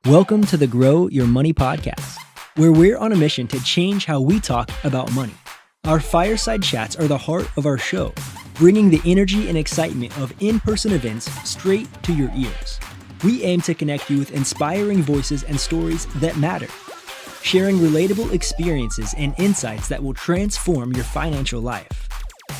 Welcome to the Grow Your Money podcast, where we're on a mission to change how we talk about money. Our fireside chats are the heart of our show, bringing the energy and excitement of in-person events straight to your ears. We aim to connect you with inspiring voices and stories that matter, sharing relatable experiences and insights that will transform your financial life.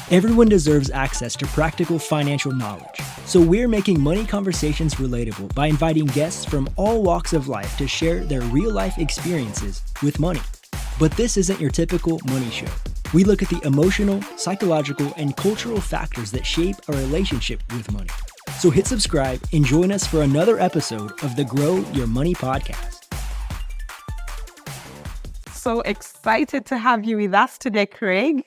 Everyone deserves access to practical financial knowledge, so we're making money conversations relatable by inviting guests from all walks of life to share their real-life experiences with money. But this isn't your typical money show. We look at the emotional, psychological, and cultural factors that shape our relationship with money. So hit subscribe and join us for another episode of the Grow Your Money podcast. So excited to have you with us today, Craig.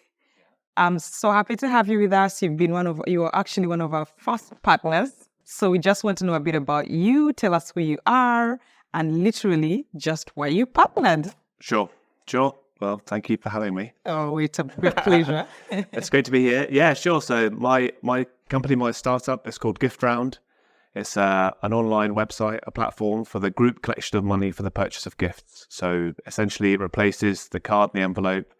I'm so happy to have you with us. You are actually one of our first partners. So we just want to know a bit about you. Tell us who you are and literally just why you partnered. Sure. Well, thank you for having me. Oh, it's a great pleasure. It's great to be here. Yeah, sure. So my company, my startup is called GiftRound. It's an online website, a platform for the group collection of money for the purchase of gifts. So essentially it replaces the card and the envelope.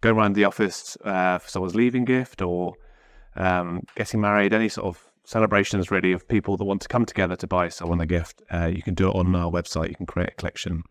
Go around the office for someone's leaving gift or getting married, any sort of celebrations really of people that want to come together to buy someone a gift. You can do it on our website. You can create a collection,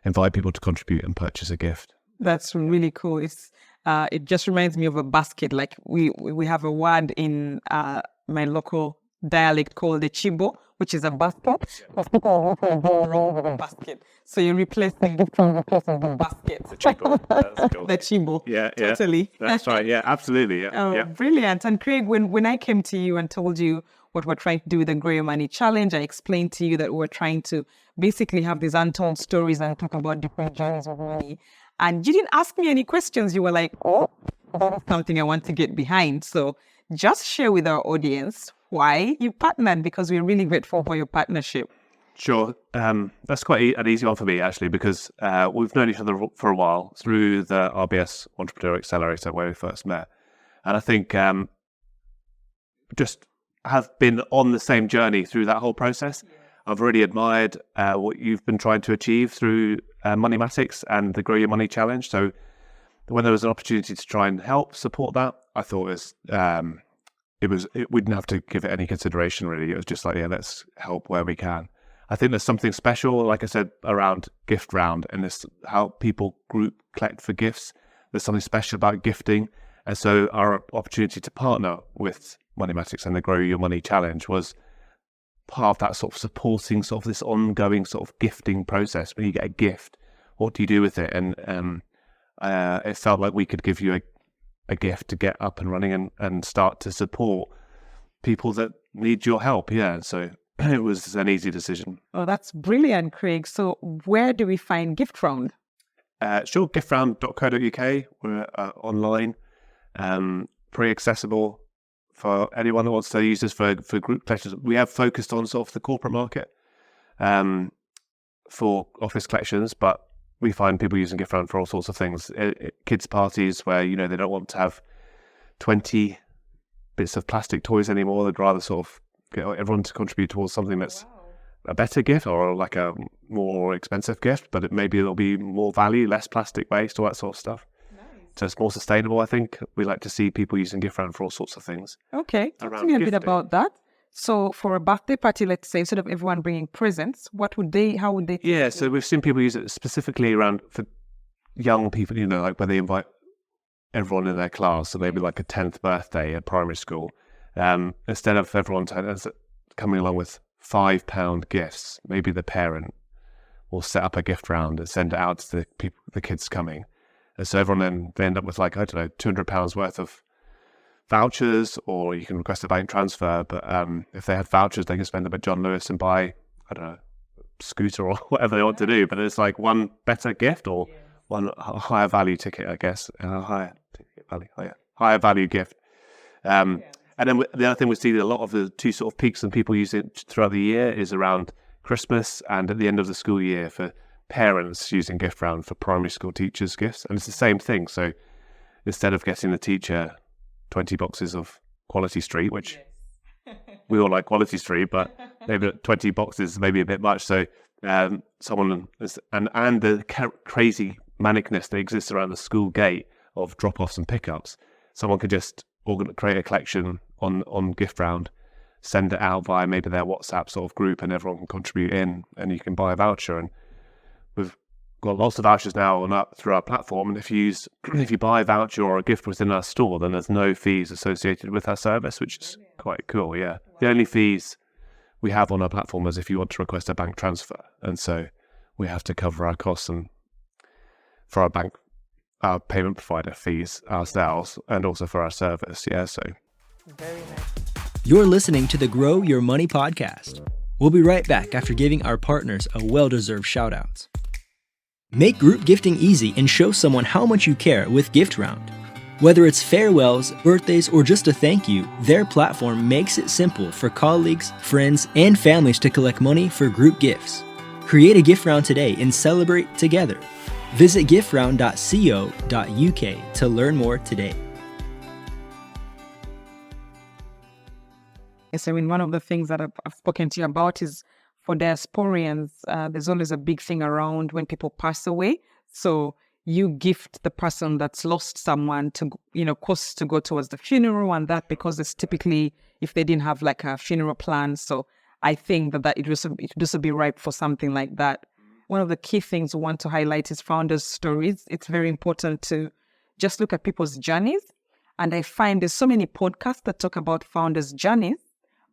invite people to contribute and purchase a gift. That's really cool. It just reminds me of a basket. Like we have a word in my local dialect called the chibo, which is a basket. Because people are going wrong with a basket. So you replace the gift from replacing the basket. The chibo. That's cool. The chibo. Yeah. Totally. That's right. Yeah, absolutely. Yeah. Oh, yeah. Brilliant. And Craig, when I came to you and told you what we're trying to do with the Grow Your Money Challenge, I explained to you that we're trying to basically have these untold stories and talk about different journeys of money. And you didn't ask me any questions. You were like, oh, that is something I want to get behind. So just share with our audience why you partnered, because we're really grateful for your partnership. Sure. That's quite an easy one for me, actually, because we've known each other for a while through the RBS Entrepreneur Accelerator where we first met. And I think just have been on the same journey through that whole process. Yeah. I've really admired what you've been trying to achieve through Moneymatics and the Grow Your Money Challenge. So when there was an opportunity to try and help support that, I thought we didn't have to give it any consideration, really. It was just like, yeah, let's help where we can. I think there's something special, like I said, around GiftRound and this how people group collect for gifts. There's something special about gifting. And so our opportunity to partner with Moneymatics and the Grow Your Money Challenge was part of that sort of supporting sort of this ongoing sort of gifting process. When you get a gift, what do you do with it? And it felt like we could give you a gift to get up and running and start to support people that need your help. Yeah, so it was an easy decision. Oh, that's brilliant, Craig. So where do we find GiftRound? Sure, giftround.co.uk. We're online, pretty accessible for anyone that wants to use this for group collections. We have focused on sort of the corporate market for office collections, but we find people using GiftRound for all sorts of things. Kids' parties where, they don't want to have 20 bits of plastic toys anymore. They'd rather sort of get everyone to contribute towards something that's a better gift or like a more expensive gift, but maybe there'll be more value, less plastic waste, all that sort of stuff. Nice. So it's more sustainable, I think. We like to see people using GiftRound for all sorts of things. Okay, talk to me a bit about that. So for a birthday party, let's say, instead of everyone bringing presents, how would they? Yeah, so we've seen people use it specifically around for young people, like where they invite everyone in their class, so maybe like a 10th birthday at primary school. Instead of everyone coming along with £5 gifts, maybe the parent will set up a gift round and send it out to the kids coming. And so everyone then they end up with like, I don't know, £200 worth of vouchers, or you can request a bank transfer. But if they had vouchers, they can spend them at John Lewis and buy, I don't know, a scooter or whatever they want to do. But it's like one better gift or one higher value ticket, I guess. Higher value gift. And then the other thing we see a lot of the two sort of peaks and people use it throughout the year is around Christmas and at the end of the school year for parents using GiftRound for primary school teachers' gifts. And it's the same thing. So instead of getting the teacher 20 boxes of Quality Street, which we all like Quality Street, but maybe 20 boxes maybe a bit much. So someone is, and the crazy manicness that exists around the school gate of drop-offs and pickups, someone could just create a collection on GiftRound, send it out via maybe their WhatsApp sort of group, and everyone can contribute in, and you can buy a voucher. And we've got lots of vouchers now through our platform, and if you buy a voucher or a gift within our store, then there's no fees associated with our service, which is quite cool. Yeah, the only fees we have on our platform is if you want to request a bank transfer, and so we have to cover our costs and for our payment provider fees ourselves, and also for our service. Yeah, so Very nice. You're listening to the Grow Your Money podcast. We'll be right back after giving our partners a well-deserved shout-outs. Make group gifting easy and show someone how much you care with GiftRound. Whether it's farewells, birthdays, or just a thank you, their platform makes it simple for colleagues, friends, and families to collect money for group gifts. Create a gift round today and celebrate together. Visit giftround.co.uk to learn more today. Yes, I mean, one of the things that I've spoken to you about is for diasporians, there's always a big thing around when people pass away. So you gift the person that's lost someone to, costs to go towards the funeral and that, because it's typically, if they didn't have like a funeral plan. So I think that it would also be ripe for something like that. One of the key things we want to highlight is founders' stories. It's very important to just look at people's journeys. And I find there's so many podcasts that talk about founders' journeys,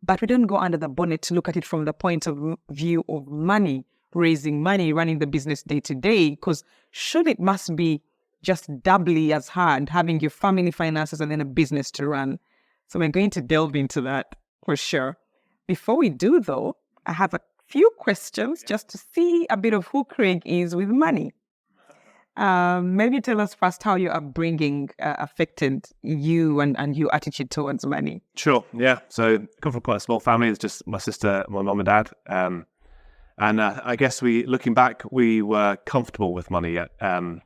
but we don't go under the bonnet to look at it from the point of view of money, raising money, running the business day to day, because surely it must be just doubly as hard having your family finances and then a business to run. So we're going to delve into that for sure. Before we do, though, I have a few questions just to see a bit of who Craig is with money. Maybe tell us first how your upbringing affected you and your attitude towards money. Sure, yeah. So I come from quite a small family. It's just my sister, my mum and dad. And I guess looking back, we were comfortable with money. My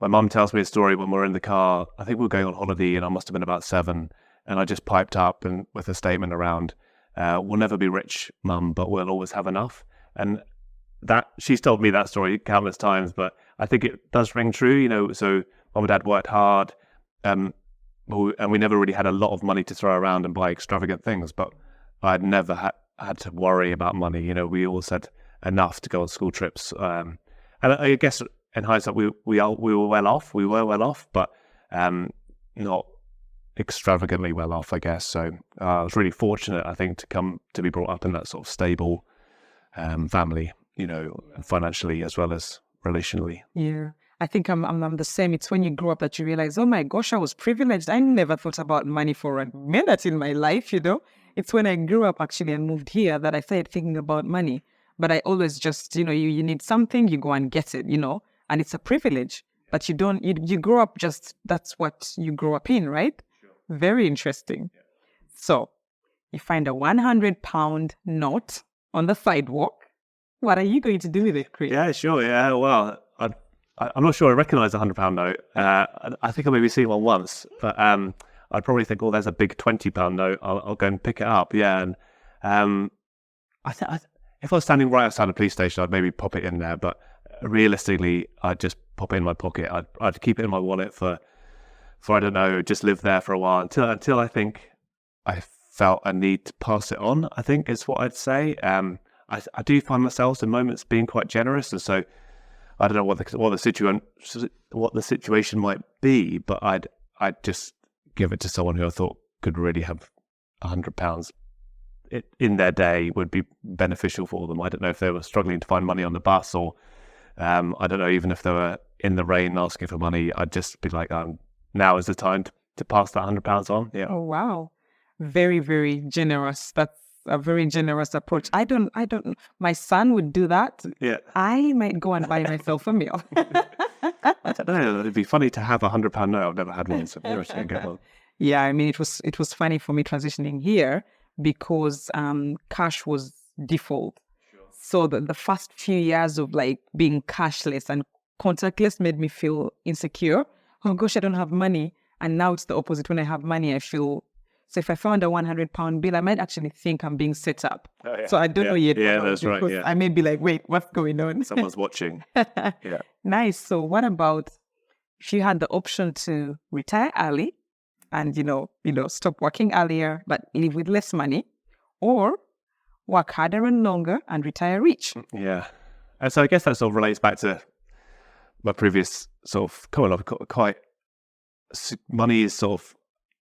mum tells me a story when we were in the car. I think we were going on holiday and I must have been about 7. And I just piped up and with a statement around, we'll never be rich, Mum, but we'll always have enough. And that she's told me that story countless times, but I think it does ring true, so Mum and Dad worked hard, and we never really had a lot of money to throw around and buy extravagant things, but I'd never had to worry about money. We always had enough to go on school trips. And I guess in hindsight, we were well off. We were well off, but not extravagantly well off, I guess. So I was really fortunate, I think, to be brought up in that sort of stable family, financially as well as relationally. Yeah, I think I'm the same. It's when you grow up that you realize, oh my gosh, I was privileged. I never thought about money for a minute in my life, It's when I grew up actually and moved here that I started thinking about money. But I always just, you need something, you go and get it, and it's a privilege. But you don't, you grow up just, that's what you grow up in, right? Sure. Very interesting. Yeah. So you find a £100 note on the sidewalk. What are you going to do with it, Chris? Yeah, sure. Yeah, well, I'm not sure I recognise a £100 note. I think I maybe seen one once, but I'd probably think, oh, there's a big £20 note. I'll go and pick it up. Yeah, and if I was standing right outside a police station, I'd maybe pop it in there. But realistically, I'd just pop it in my pocket. I'd keep it in my wallet for I don't know, just live there for a while until I think I felt a need to pass it on, I think is what I'd say. I do find myself in moments being quite generous, and so I don't know what the situation might be, but I'd just give it to someone who I thought could really have £100 in their day would be beneficial for them. I don't know if they were struggling to find money on the bus, or I don't know, even if they were in the rain asking for money. I'd just be like, now is the time to pass that £100 on. Yeah. Oh wow, very, very generous. That's a very generous approach. I don't, my son would do that. Yeah. I might go and buy myself a meal. I don't know. It'd be funny to have a £100 note. I've never had one, so maybe I should get one. Yeah, I mean, it was funny for me transitioning here because cash was default. Sure. So the first few years of like being cashless and contactless made me feel insecure. Oh gosh, I don't have money. And now it's the opposite. When I have money, I feel So if I found a £100 bill, I might actually think I'm being set up. Oh, yeah. So I don't know yet. Yeah, that's right. Yeah. I may be like, wait, what's going on? Someone's watching. Yeah. Nice. So what about if you had the option to retire early and, stop working earlier, but live with less money, or work harder and longer and retire rich? Yeah. And so I guess that sort of relates back to my previous sort of quite money is sort of,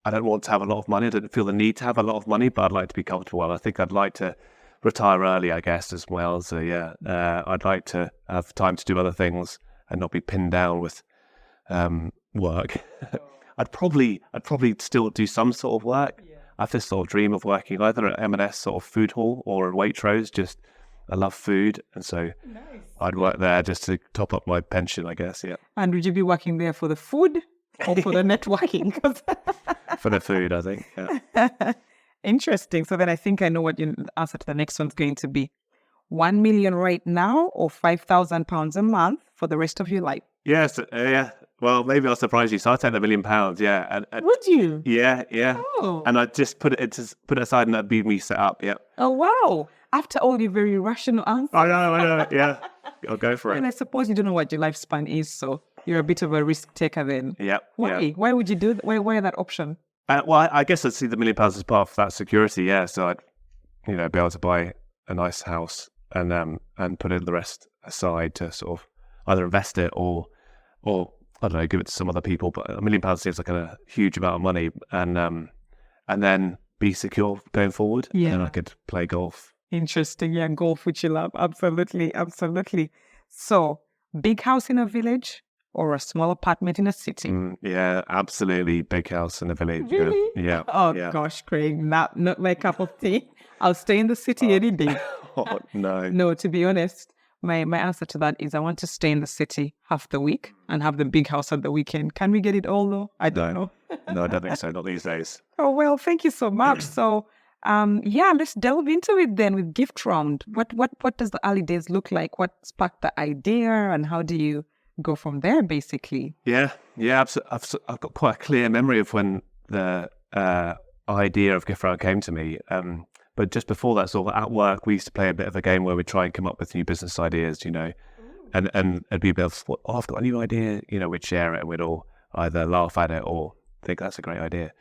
I don't want to have a lot of money. I don't feel the need to have a lot of money, but I'd like to be comfortable. And I think I'd like to retire early, I guess, as well. So yeah, I'd like to have time to do other things and not be pinned down with work. I'd probably still do some sort of work. Yeah. I have this sort of dream of working either at M&S sort of food hall or at Waitrose. I love food, and so I'd work there just to top up my pension, I guess. Yeah. And would you be working there for the food or for the networking? For the food, I think. Yeah. Interesting. So then I think I know what your answer to the next one's going to be. 1 million right now or £5,000 a month for the rest of your life? Yes. Yeah. Well, maybe I'll surprise you. So I'll take the £1 million. Yeah. And would you? Yeah. Yeah. Oh. And I'd just put it aside, and that'd be me set up. Yeah. Oh wow! After all your very rational answers. I know. Yeah. I'll go for it. And I suppose you don't know what your lifespan is, so you're a bit of a risk taker then. Yeah. Why? Yeah. Why would you do that? Why that option? Well, I guess I'd see the £1 million as part of that security. Yeah. So I'd, be able to buy a nice house and put in the rest aside to sort of either invest it or I don't know, give it to some other people. But £1 million seems like a huge amount of money, and then be secure going forward. Yeah. And I could play golf. Interesting. Yeah, golf, which you love. Absolutely. So, big house in a village or a small apartment in a city? Yeah, absolutely. Big house in a village. Really? Yeah. Oh, yeah. gosh, Craig, not my cup of tea. I'll stay in the city any day. Oh, no. No, to be honest, my answer to that is I want to stay in the city half the week and have the big house at the weekend. Can we get it all, though? I don't know. No, I don't think so. Not these days. Oh, well, thank you so much. So, let's delve into it then with GiftRound. What does the early days look like? What sparked the idea, and how do you go from there, basically? Yeah. I've got quite a clear memory of when the idea of GiftRound came to me. But just before that, sort of at work, we used to play a bit of a game where we'd try and come up with new business ideas, and it'd be a bit of, I've got a new idea, we'd share it, and we'd all either laugh at it or think that's a great idea.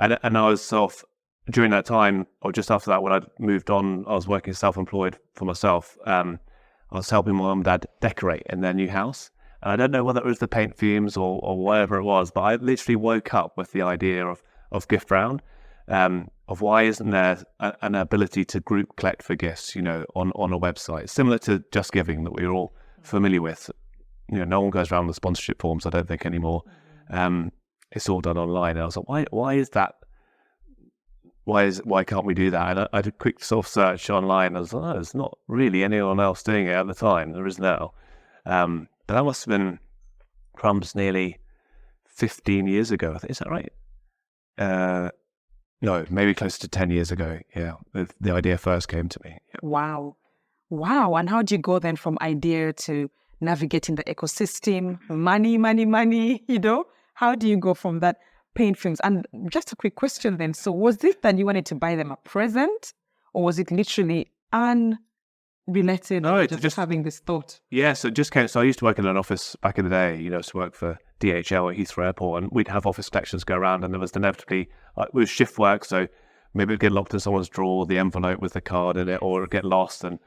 And I was sort of, during that time, or just after that, when I'd moved on, I was working self-employed for myself. I was helping my mum and dad decorate in their new house. And I don't know whether it was the paint fumes or whatever it was, but I literally woke up with the idea of GiftRound. Of why isn't there an ability to group collect for gifts, on a website, similar to Just Giving that we're all familiar with. No one goes around the sponsorship forms, I don't think, anymore. It's all done online. And I was like, why is that? Why can't we do that? And I did a quick sort of search online. I was like, there's not really anyone else doing it at the time. There is now. But that must have been crumbs nearly 15 years ago. I think, is that right? No, maybe closer to 10 years ago. Yeah, the idea first came to me. Yeah. Wow. And how do you go then from idea to navigating the ecosystem, money? How do you go from that paint films? And just a quick question then. So was it that you wanted to buy them a present, or was it literally unrelated? No, just having this thought. Yeah, so it just came. So I used to work in an office back in the day, to work for DHL at Heathrow Airport, and we'd have office collections go around, and there was inevitably, it was shift work, so maybe it'd get locked in someone's drawer, the envelope with the card in it, or it'd get lost, and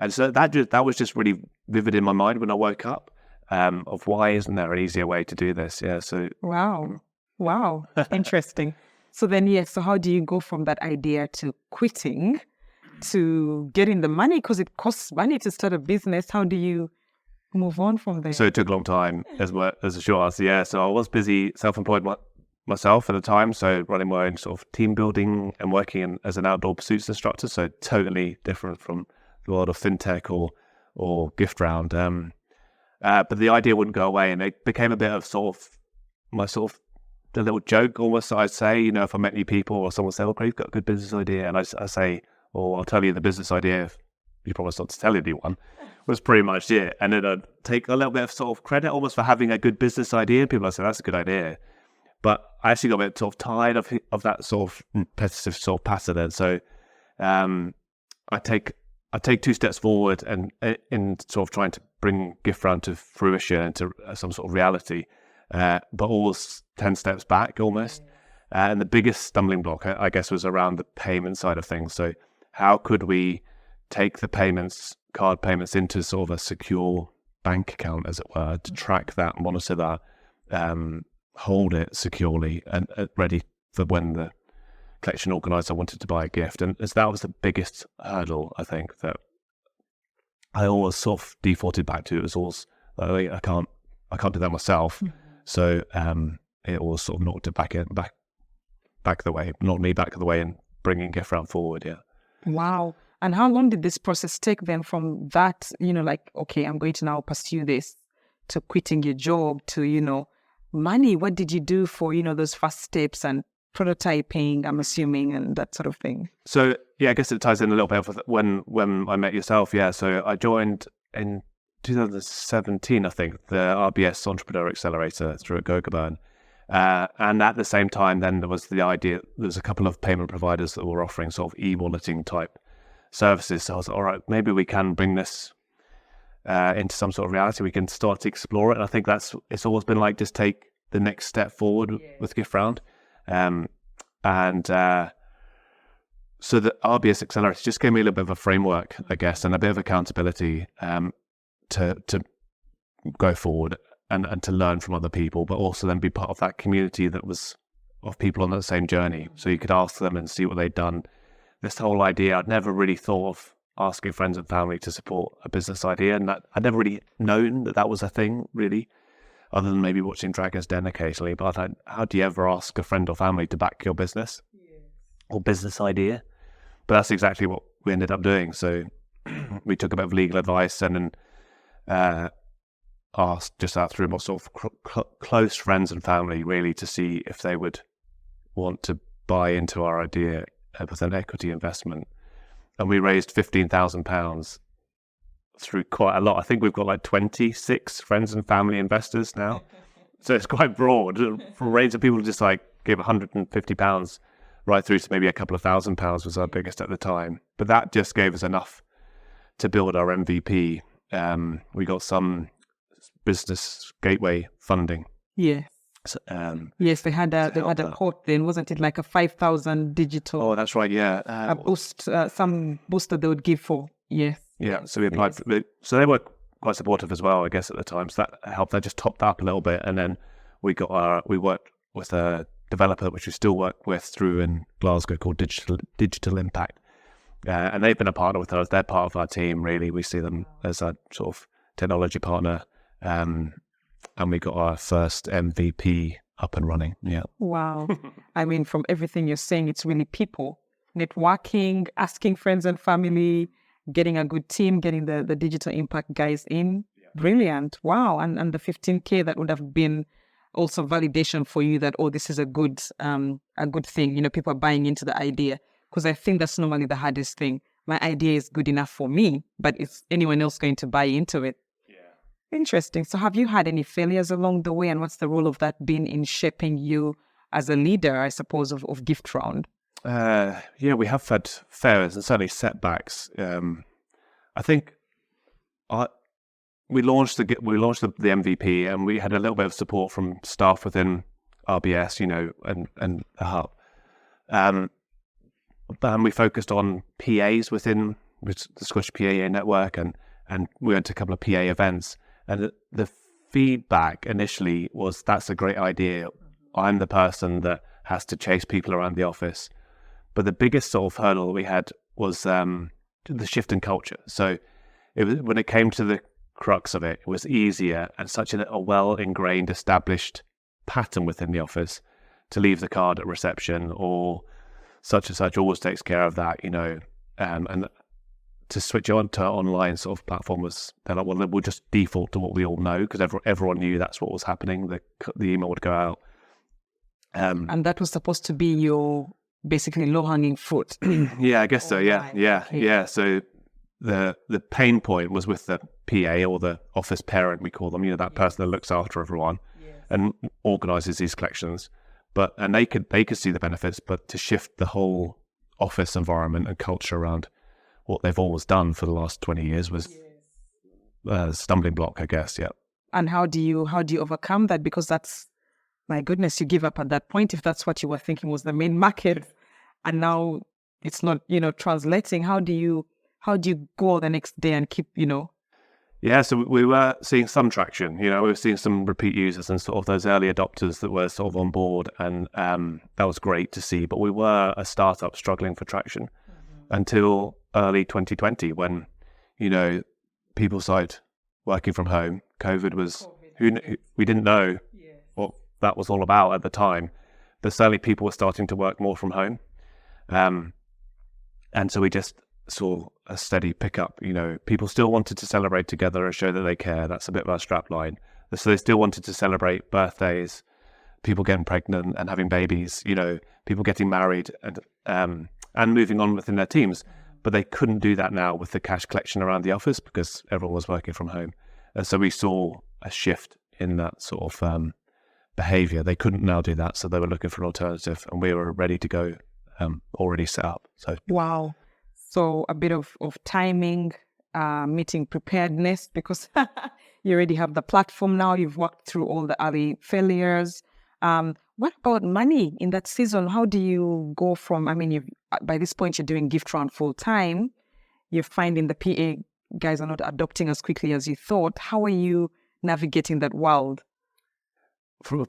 so that was just really vivid in my mind when I woke up, of why isn't there an easier way to do this? Yeah, so wow, interesting. So then, so how do you go from that idea to quitting to getting the money? Because it costs money to start a business. How do you move on from there? So it took a long time, as a short answer. Yeah, so I was busy self-employed myself at the time, so running my own sort of team building and working as an outdoor pursuits instructor. So totally different from the world of fintech or GiftRound. But the idea wouldn't go away, and it became a bit of the little joke almost. I'd say, if I met new people or someone said, "Oh, Craig's got a good business idea," and I say, "I'll tell you the business idea if you promise not to tell anyone," was pretty much it. And then I'd take a little bit of sort of credit almost for having a good business idea. People would say, "That's a good idea." But I actually got a bit sort of tired of that sort of repetitive sort of pattern. And so I take 2 steps forward and in sort of trying to bring GiftRound to fruition and to some sort of reality, but always 10 steps back almost. And the biggest stumbling block, I guess, was around the payment side of things. So how could we take the card payments into sort of a secure bank account, as it were, to track that, monitor that, hold it securely and ready for when the collection organizer wanted to buy a gift. And as that was the biggest hurdle, I think, that I always sort of defaulted back to. It was always like, I can't do that myself. So it always sort of knocked me back the way and bringing GiftRound forward. Yeah. Wow. And how long did this process take then from that, like, okay, I'm going to now pursue this, to quitting your job, to, money? What did you do for, those first steps and prototyping, I'm assuming, and that sort of thing? So, yeah, I guess it ties in a little bit with when I met yourself. Yeah. So I joined in 2017, I think, the RBS Entrepreneur Accelerator through Gogaburn. And at the same time, then there was the idea, there's a couple of payment providers that were offering sort of e-walleting type services. So I was like, all right, maybe we can bring this into some sort of reality. We can start to explore it. And I think it's always been like, just take the next step forward with GiftRound. So the RBS Accelerator just gave me a little bit of a framework, I guess, and a bit of accountability to go forward and to learn from other people, but also then be part of that community that was of people on the same journey. So you could ask them and see what they'd done. This whole idea, I'd never really thought of asking friends and family to support a business idea, and that I'd never really known that was a thing, really, other than maybe watching Dragon's Den occasionally. But I thought, how do you ever ask a friend or family to back your business or business idea? But that's exactly what we ended up doing. So we took a bit of legal advice and then asked just out through my sort of close friends and family, really, to see if they would want to buy into our idea with an equity investment. And we raised £15,000 through quite a lot. I think we've got like 26 friends and family investors now. So it's quite broad. For a range of people just like give £150 right through to maybe a couple of £1,000 was our biggest at the time. But that just gave us enough to build our MVP. We got some business gateway funding. Yeah. So, yes, they had a quote then, wasn't it, like a 5,000 digital? Oh, that's right. Yeah. A boost, some booster they would give for. Yes. Yeah. So we applied. So they were quite supportive as well, I guess, at the time. So that helped. That just topped up a little bit, and then we worked with a developer which we still work with through in Glasgow called Digital Impact, and they've been a partner with us. They're part of our team. Really, we see them as a sort of technology partner. And we got our first MVP up and running. Yeah. Wow. I mean, from everything you're saying, it's really people, networking, asking friends and family, getting a good team, getting the digital impact guys in. Yeah. Brilliant. Wow. And the 15K, that would have been also validation for you that, oh, this is a good thing. People are buying into the idea, because I think that's normally the hardest thing. My idea is good enough for me, but is anyone else going to buy into it? Interesting. So have you had any failures along the way, and what's the role of that been in shaping you as a leader, I suppose, of GiftRound? Yeah, we have had failures and certainly setbacks. I think we launched the MVP, and we had a little bit of support from staff within RBS, and the hub. And we focused on PAs within the Scottish PAA network, and we went to a couple of PA events. And the feedback initially was, that's a great idea. I'm the person that has to chase people around the office. But the biggest sort of hurdle we had was the shift in culture. So when it came to the crux of it, it was easier and such a well-ingrained, established pattern within the office to leave the card at reception, or such and such always takes care of that, and to switch on to online sort of platform they're like, well, we'll just default to what we all know, because everyone knew that's what was happening. The email would go out. And that was supposed to be your basically low-hanging fruit. Yeah, I guess so. Yeah. Okay. Yeah. So the pain point was with the PA, or the office parent, we call them, that person that looks after everyone and organizes these collections. and they could see the benefits, but to shift the whole office environment and culture around what they've always done for the last 20 years was a stumbling block, I guess. Yeah. And how do you overcome that? Because that's, my goodness, you give up at that point if that's what you were thinking was the main market, and now it's not, translating. How do you go the next day and keep, Yeah, so we were seeing some traction. We were seeing some repeat users and sort of those early adopters that were sort of on board, and that was great to see. But we were a startup struggling for traction until early 2020, when people started working from home. COVID was we didn't know what that was all about at the time, but certainly people were starting to work more from home, and so we just saw a steady pickup. People still wanted to celebrate together and show that they care. That's a bit of our strap line. So they still wanted to celebrate birthdays, people getting pregnant and having babies, people getting married and moving on within their teams. But they couldn't do that now with the cash collection around the office because everyone was working from home. And so we saw a shift in that sort of behavior. They couldn't now do that, so they were looking for an alternative, and we were ready to go, already set up. So wow. So a bit of timing, meeting preparedness, because you already have the platform now. You've worked through all the early failures. What about money in that season? How do you go from, by this point, you're doing GiftRound full time. You're finding the PA guys are not adopting as quickly as you thought. How are you navigating that world?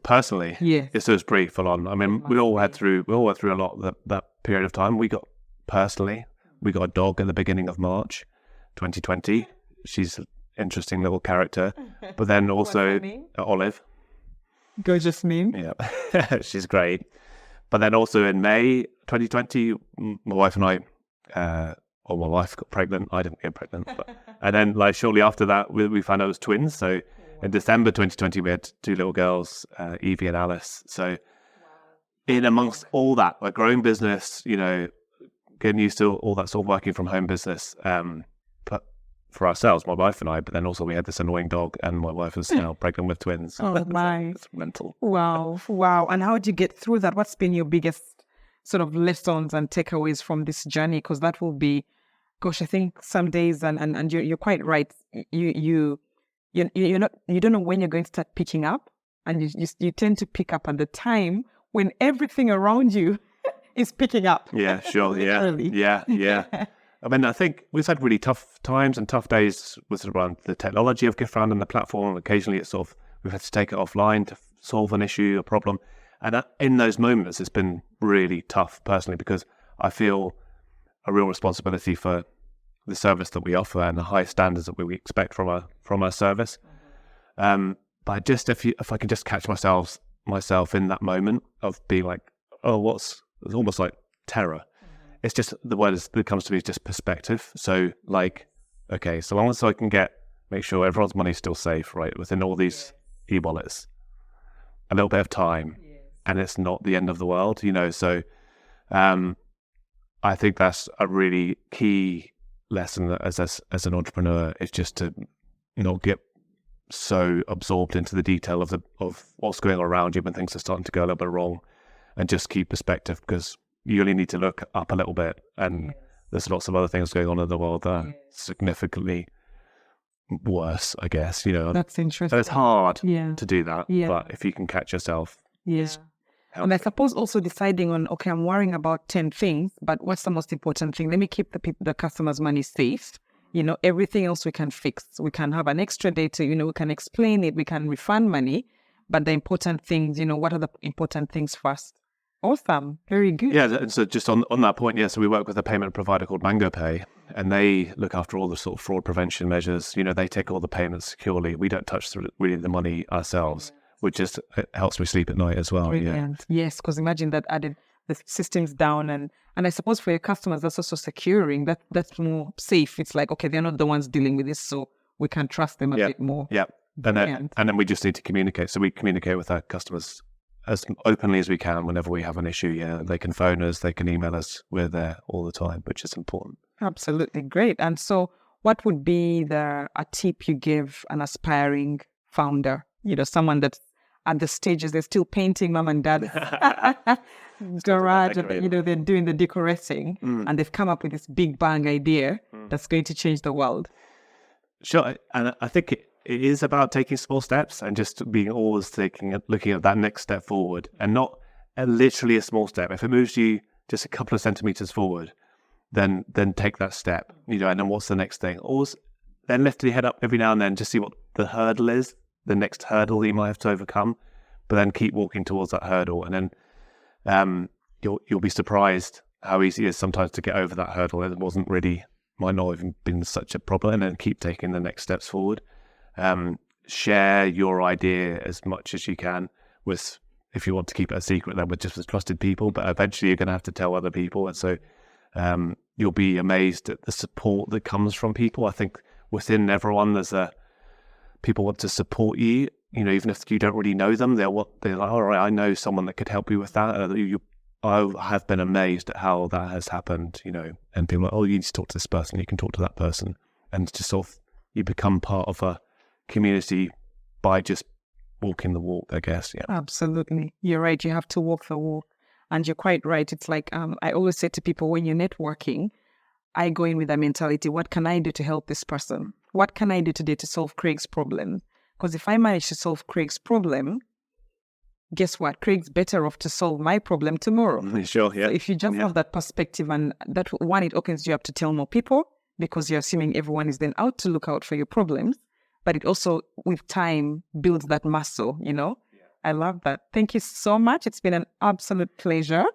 Personally, yeah, it was pretty full on. We all went through a lot that period of time. We got a dog at the beginning of March 2020. She's an interesting little character. But then also Olive. Gorgeous name. Yeah, she's great. But then also in May 2020, my wife and I, my wife got pregnant. I didn't get pregnant. And then shortly after that, we found out it was twins. So in December 2020, we had two little girls, Evie and Alice. So in amongst all that, a growing business, getting used to all that sort of working from home business, but for ourselves, my wife and I, but then also we had this annoying dog, and my wife is now pregnant with twins. Oh my. It's mental. Wow. And how did you get through that? What's been your biggest sort of lessons and takeaways from this journey? Because that will be, gosh, I think some days, and you're quite right. You don't know when you're going to start picking up, and you tend to pick up at the time when everything around you is picking up. Yeah, sure. Yeah. I think we've had really tough times and tough days with around the technology of GiftRound and the platform. Occasionally we've had to take it offline to solve an issue, a problem. And in those moments, it's been really tough personally, because I feel a real responsibility for the service that we offer and the high standards that we expect from our service. But if I can just catch myself in that moment of being like, it's almost like terror. It's just, the word that comes to me is just perspective. So okay, so long as I can make sure everyone's money is still safe, right, within all these e-wallets, a little bit of time, and it's not the end of the world, So I think that's a really key lesson as an entrepreneur, is just to not get so absorbed into the detail of what's going on around you when things are starting to go a little bit wrong, and just keep perspective, because you only need to look up a little bit, and there's lots of other things going on in the world that are significantly worse, I guess. That's interesting. So it's hard to do that, but if you can catch yourself, and I suppose also deciding on, okay, I'm worrying about 10 things, but what's the most important thing? Let me keep the customer's money safe. Everything else we can fix. We can have an extra day to, we can explain it, we can refund money, but the important things, what are the important things first? Awesome. Very good. Yeah, and so just on that point, so we work with a payment provider called MangoPay, and they look after all the sort of fraud prevention measures. They take all the payments securely. We don't touch really the money ourselves, which just helps me sleep at night as well. Brilliant. Yes, because imagine that added the systems down, and I suppose for your customers, that's also securing. That's more safe. It's like, okay, they're not the ones dealing with this, so we can trust them a bit more. Yeah, and then we just need to communicate. So we communicate with our customers as openly as we can whenever we have an issue. They can phone us, they can email us. We're there all the time, which is important. Absolutely great. And so what would be a tip you give an aspiring founder, someone that's at the stages. They're still painting mom and dad garage, and, they're doing the decorating, and they've come up with this big bang idea that's going to change the world. Sure, and I think it is about taking small steps and just being always looking at that next step forward, and not literally a small step. If it moves you just a couple of centimeters forward, then take that step, and then what's the next thing? Always then lift your head up every now and then, just see what the hurdle is, the next hurdle you might have to overcome, but then keep walking towards that hurdle, and then you'll be surprised how easy it is sometimes to get over that hurdle. It might not even been such a problem, and then keep taking the next steps forward. Share your idea as much as you can with, if you want to keep it a secret, then with trusted people, but eventually you're going to have to tell other people, and so you'll be amazed at the support that comes from people. I think within everyone, people want to support you, even if you don't really know them. They're like, all right, I know someone that could help you with that. I have been amazed at how that has happened, and people are like, oh, you need to talk to this person, you can talk to that person, and just sort of, you become part of a community by just walking the walk, I guess. Yeah, absolutely. You're right. You have to walk the walk, and you're quite right. It's like I always say to people, when you're networking, I go in with that mentality: what can I do to help this person? What can I do today to solve Craig's problem? Because if I manage to solve Craig's problem, guess what? Craig's better off to solve my problem tomorrow. Sure, yeah. So if you just have that perspective, and that one, it opens you up to tell more people, because you're assuming everyone is then out to look out for your problems. But it also, with time, builds that muscle, Yeah. I love that. Thank you so much. It's been an absolute pleasure.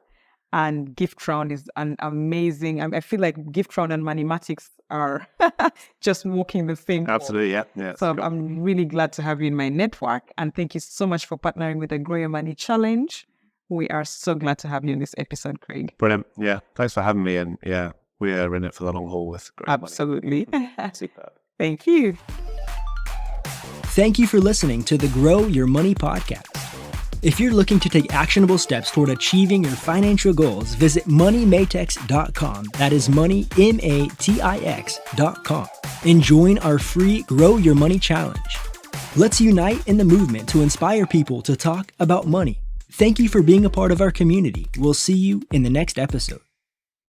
And GiftRound is an amazing, I feel like GiftRound and Moneymatic are just walking the same. Absolutely, yeah. So I'm really glad to have you in my network. And thank you so much for partnering with the Grow Your Money Challenge. We are so glad to have you in this episode, Craig. Brilliant. Yeah. Thanks for having me. And yeah, we are in it for the long haul with Grow Your Money. Absolutely. Superb. Thank you. Thank you for listening to the Grow Your Money podcast. If you're looking to take actionable steps toward achieving your financial goals, visit moneymatix.com. That is money, MATIX.com. And join our free Grow Your Money Challenge. Let's unite in the movement to inspire people to talk about money. Thank you for being a part of our community. We'll see you in the next episode.